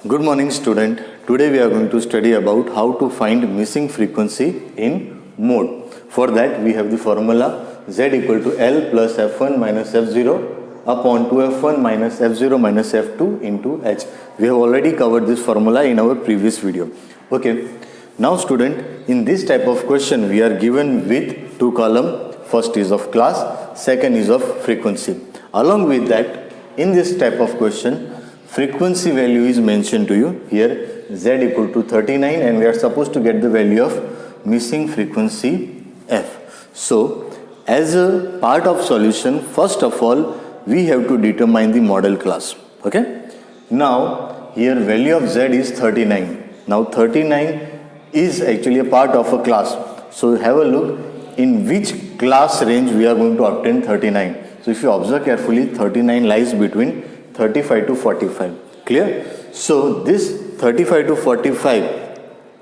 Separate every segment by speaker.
Speaker 1: Good morning, student. Today we are going to study about how to find missing frequency in mode. For that we have the formula Z equal to L plus F1 minus F0 upon 2F1 minus F0 minus F2 into H. We have already covered this formula in our previous video. Okay. Now student, in this type of question we are given with two columns. First is of class, second is of frequency. Along with that, in this type of question, frequency value is mentioned to you here, Z equal to 39, and we are supposed to get the value of missing frequency F. So as a part of solution, first of all we have to determine the model class. Okay. Now here value of Z is 39. Now 39 is actually a part of a class. So have a look in which class range we are going to obtain 39. So if you observe carefully, 39 lies between 35 to 45. Clear? So this 35 to 45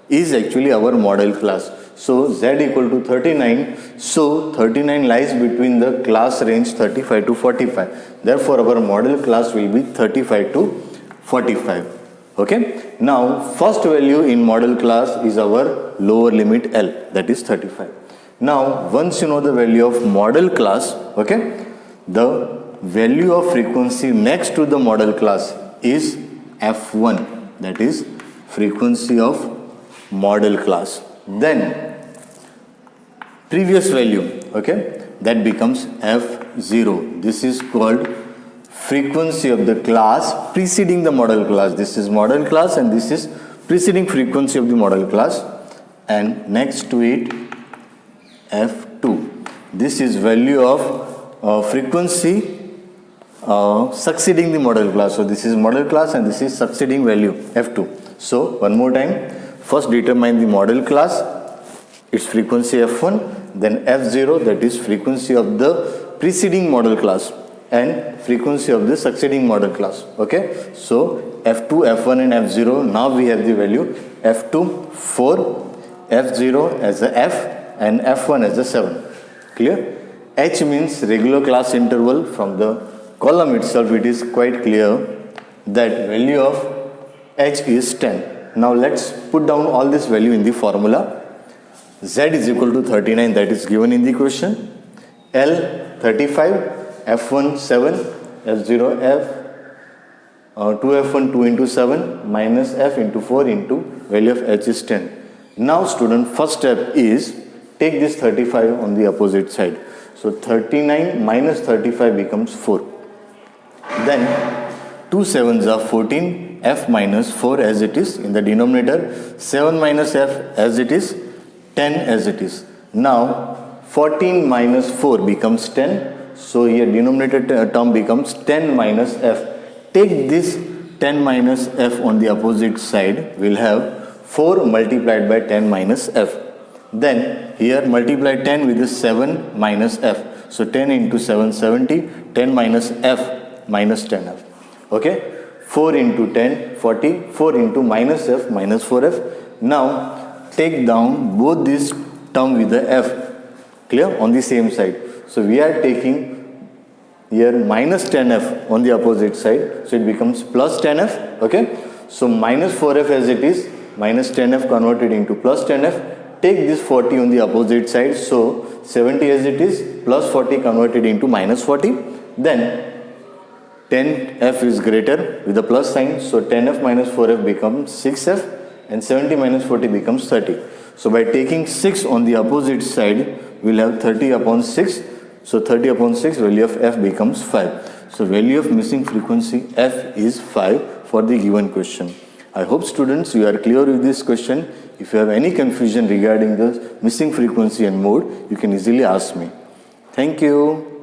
Speaker 1: is actually our model class. So Z equal to 39. So 39 lies between the class range 35 to 45. Therefore our model class will be 35 to 45. Okay. Now first value in model class is our lower limit L, that is 35. Now once you know the value of model class, okay, the value of frequency next to the model class is F1, that is frequency of model class. Then previous value, okay, that becomes F0. This is called frequency of the class preceding the model class. This is model class and this is preceding frequency of the model class, and next to it F2. This is value of frequency succeeding the model class. So this is model class and this is succeeding value F2. So one more time, first determine the model class, its frequency F1, then F0, that is frequency of the preceding model class, and frequency of the succeeding model class. Okay, so F2, F1 and F0. Now we have the value F2 4, F0 as a F and F1 as a 7. Clear? H means regular class interval. From the column itself it is quite clear that value of H is 10. Now let's put down all this value in the formula. Z is equal to 39, that is given in the question. L 35, F1 7, F0 F, 2F1 2 into 7 minus F into 4 into value of H is 10. Now student, first step is take this 35 on the opposite side. So 39 minus 35 becomes 4. Then 2 7s are 14, F minus 4 as it is in the denominator, 7 minus F as it is, 10 as it is. Now 14 minus 4 becomes 10. So here denominator term becomes 10 minus F. Take this 10 minus F on the opposite side. We'll have 4 multiplied by 10 minus F. Then here multiply 10 with the 7 minus F. So 10 into 7, 70. 10 minus F minus 10F. Okay. 4 into 10, 40. 4 into minus F minus 4F. Now take down both this term with the F. Clear? On the same side. So we are taking here minus 10F on the opposite side. So it becomes plus 10F. Okay. So minus 4F as it is, minus 10F converted into plus 10F. Take this 40 on the opposite side. So 70 as it is, plus 40 converted into minus 40. Then 10F is greater with the plus sign. So 10F minus 4F becomes 6F and 70 minus 40 becomes 30. So by taking 6 on the opposite side, we'll have 30 upon 6. So 30 upon 6, value of F becomes 5. So value of missing frequency F is 5 for the given question. I hope students you are clear with this question. If you have any confusion regarding the missing frequency and mode, you can easily ask me. Thank you.